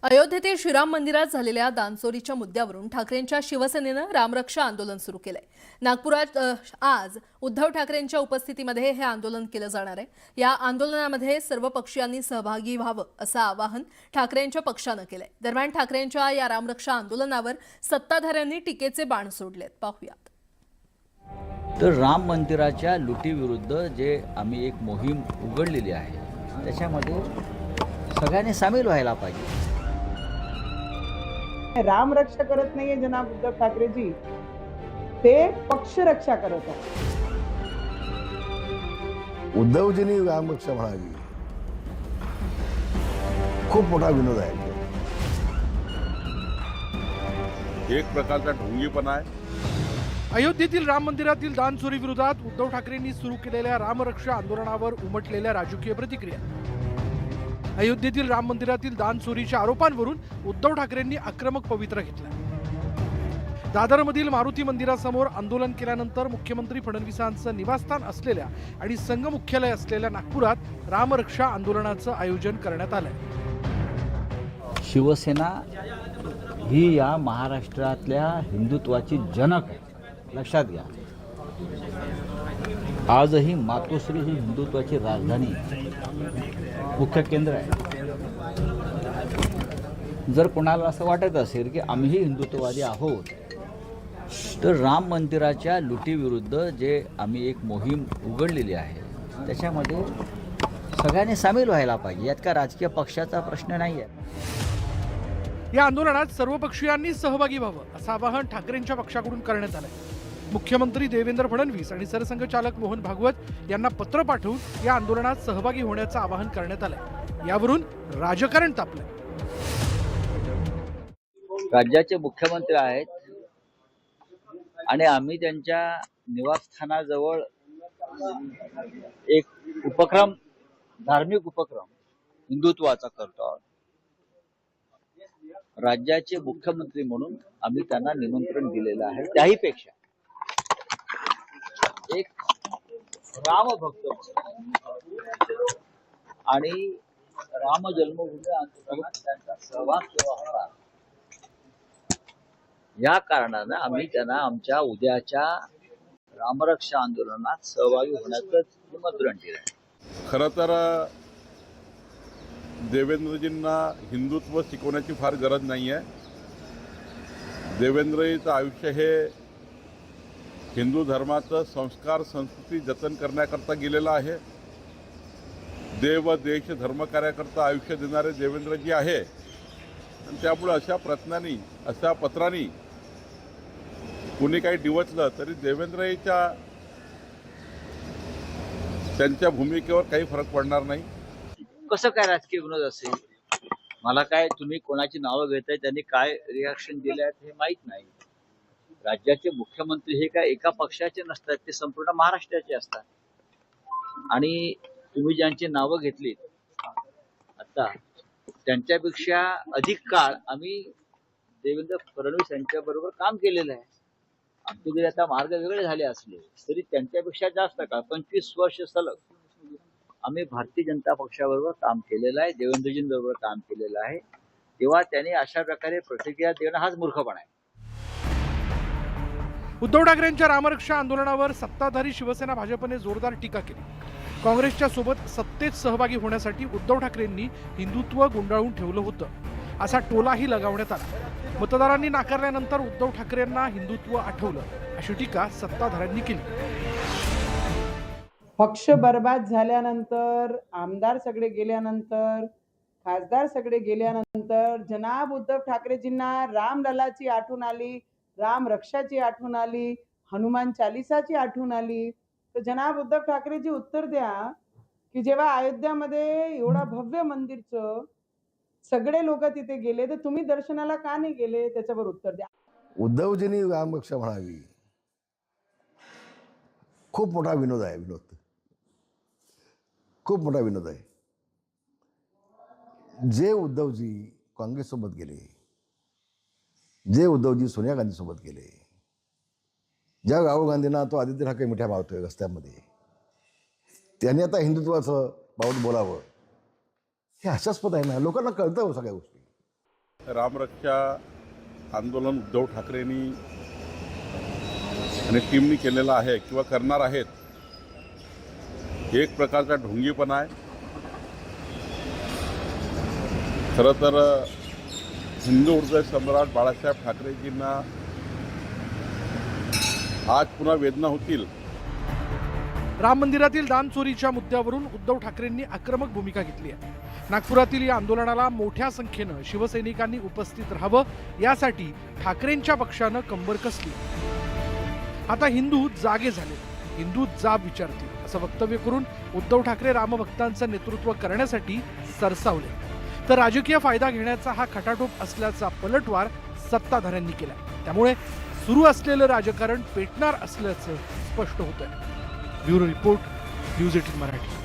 अयोध्येतील श्रीराम मंदिरात झालेल्या दानचोरीच्या मुद्द्यावरून ठाकरेंच्या शिवसेनेनं रामरक्षा आंदोलन सुरू केलंय। नागपुरात आज उद्धव ठाकरेंच्या उपस्थितीमध्ये हे आंदोलन केलं जाणार आहे। या आंदोलनामध्ये सर्व पक्षीयांनी सहभागी व्हावं असं आवाहन ठाकरेंच्या पक्षानं केलंय। दरम्यान ठाकरेंच्या या रामरक्षा आंदोलनावर सत्ताधाऱ्यांनी टीकेचे बाण सोडलेत। पाहूयात। तर राम मंदिराच्या लुटीविरुद्ध जे आम्ही एक मोहीम उघडलेली आहे त्याच्यामध्ये सगळ्यांनी सामील व्हायला पाहिजे। राम रक्षा करत नाहीये जनाब उद्धव ठाकरेजी, ते पक्ष रक्षा करत आहे। उद्धवजींनी राम रक्षा म्हणावी, खूप मोठा विनोद आहे। एक प्रकारचा ढोंगीपणा आहे। अयोध्येतील राम मंदिरातील दानचोरी विरोधात उद्धव ठाकरेंनी सुरू केलेल्या रामरक्षा आंदोलनावर उमटलेल्या राजकीय प्रतिक्रिया। अयोध्येतील राम मंदिरातील दानचोरीच्या आरोपांवरून उद्धव ठाकरेंनी आक्रमक पवित्रा घेतला। दादरमधील मारुती मंदिरासमोर आंदोलन केल्यानंतर मुख्यमंत्री फडणवीसांचं निवासस्थान असलेल्या आणि संघ मुख्यालय असलेल्या नागपुरात रामरक्षा आंदोलनाचं आयोजन करण्यात आलंय। शिवसेना ही या महाराष्ट्रातल्या हिंदुत्वाची जनक आहे, लक्षात घ्या। आजही मातोश्री ही हिंदुत्वाची राजधानी मुख्य केंद्र आहे। जर कोणाला असं वाटत असेल की आम्हीही हिंदुत्ववादी आहोत, तर राम मंदिराच्या लुटीविरुद्ध जे आम्ही एक मोहीम उघडलेली आहे त्याच्यामध्ये सगळ्यांनी सामील व्हायला पाहिजे। यात का राजकीय पक्षाचा प्रश्न नाही आहे। या आंदोलनात सर्व पक्षीयांनी सहभागी व्हावं असं आवाहन ठाकरेंच्या पक्षाकडून करण्यात आलंय। मुख्यमंत्री देवेंद्र फडणवीस आणि सरसंघचालक मोहन भागवत यांना पत्र पाठवून या आंदोलनात सहभागी होण्याचं आवाहन करण्यात आलंय। यावरून राजकारण तापलंय। राज्याचे मुख्यमंत्री आहेत आणि आम्ही त्यांच्या निवासस्थानाजवळ एक उपक्रम, धार्मिक उपक्रम हिंदुत्वाचा करतो आहोत। राज्याचे मुख्यमंत्री म्हणून आम्ही त्यांना निमंत्रण दिलेलं आहे। त्याही पेक्षा एक रामभक्त आणि राम जन्मभूमी आंदोलनात त्यांचा सहभाग केला होता। या कारणानं आम्ही त्यांना आमच्या उद्याच्या रामरक्षा आंदोलनात सहभागी होण्याचं निमंत्रण दिलं आहे। खरं तर देवेंद्रजींना हिंदुत्व शिकवण्याची फार गरज नाही आहे। देवेंद्रजीचं आयुष्य हे हिंदू धर्माचं संस्कार संस्कृती जतन करण्याकरता गेलेलं आहे। देव देश धर्म कार्याकरता आयुष्य देणारे देवेंद्रजी आहे आणि त्यामुळे अशा प्रयत्नांनी, अशा पत्रांनी कुणी काही डिवचलं तरी देवेंद्रजीच्या त्यांच्या भूमिकेवर काही फरक पडणार नाही। कसं काय राजकीय विनोद असेल? मला काय, तुम्ही कोणाची नावं घेताय, त्यांनी काय रिॲक्शन दिले आहेत हे माहीत नाही। राज्याचे मुख्यमंत्री हे काय एका पक्षाचे नसतात, ते संपूर्ण महाराष्ट्राचे असतात। आणि तुम्ही ज्यांची नावं घेतलीत आता, त्यांच्यापेक्षा अधिक काळ आम्ही देवेंद्र फडणवीस यांच्याबरोबर काम केलेलं आहे। आमचे जरी आता मार्ग वेगळे झाले असले तरी त्यांच्यापेक्षा जास्त काळ, 25 वर्ष सलग आम्ही भारतीय जनता पक्षाबरोबर काम केलेलं आहे, देवेंद्रजींबरोबर काम केलेलं आहे। तेव्हा त्यांनी अशा प्रकारे प्रतिक्रिया देणं हाच मूर्खपणा आहे। उद्धव ठाकरेंच्या रामरक्षा आंदोलनावर सत्ताधारी शिवसेना भाजपने जोरदार टीका केली। काँग्रेसच्या सोबत सत्तेत सहभागी होण्यासाठी उद्धव ठाकरेंनी हिंदुत्व गुंडाळून ठेवलं होतं असा टोलाही लगावण्यात आला। मतदारांनी नाकारल्यानंतर उद्धव ठाकरेंना हिंदुत्व आठवलं अशी टीका सत्ताधाऱ्यांनी केली। पक्ष बर्बाद झाल्यानंतर, आमदार सगळे गेल्यानंतर, खासदार सगळे गेल्यानंतर जनाब उद्धव ठाकरेजींना रामललाची आठवण आली, राम रक्षाची आठवण आली, हनुमान चालीसाची आठवण आली। तर जनाब उद्धव ठाकरेजी उत्तर द्या की जेव्हा अयोध्यामध्ये एवढा भव्य मंदिरचं सगळे लोक तिथे गेले, तर तुम्ही दर्शनाला का नाही गेले? त्याच्यावर उत्तर द्या। उद्धवजींनी राम रक्षा म्हणावी, खूप मोठा विनोद आहे। खूप मोठा विनोद आहे। जे उद्धवजी काँग्रेससोबत गेले, जे उद्धवजी सोनिया गांधीसोबत गेले, ज्या राहुल गांधींना तो आदित्य ठाकरे मिठ्या मारतोय रस्त्यामध्ये, त्यांनी आता हिंदुत्वाचं बाबत बोलावं, हे हास्यास्पद आहे ना। लोकांना कळतं सगळ्या गोष्टी। रामरक्षा आंदोलन उद्धव ठाकरेंनी आणि टीमनी केलेलं आहे किंवा करणार आहेत, हे एक प्रकारचा ढोंगीपणा आहे. खरं तर हिंदू हृदय सम्राट बाळासाहेब ठाकरेजींना आज पुन्हा वेदना होतील. राम मंदिरातील दान चोरीच्या मुद्द्यावरून उद्धव ठाकरेंनी आक्रमक भूमिका घेतली आहे. नागपुरातील या आंदोलनाला मोठ्या संख्येनं शिवसैनिकांनी उपस्थित राहावं यासाठी ठाकरेंच्या पक्षानं कंबर कसली. आता हिंदू जागे झाले, हिंदू जाब विचारतील असं वक्तव्य करून उद्धव ठाकरे रामभक्तांचं नेतृत्व करण्यासाठी सरसावले. तर राजकीय फायदा घेण्याचा हा खटाटोप असल्याचा पलटवार सत्ताधाऱ्यांनी केला. त्यामुळे सुरू असलेलं राजकारण पेटणार असल्याचं स्पष्ट होतंय. Bureau report, news 18 Marathi.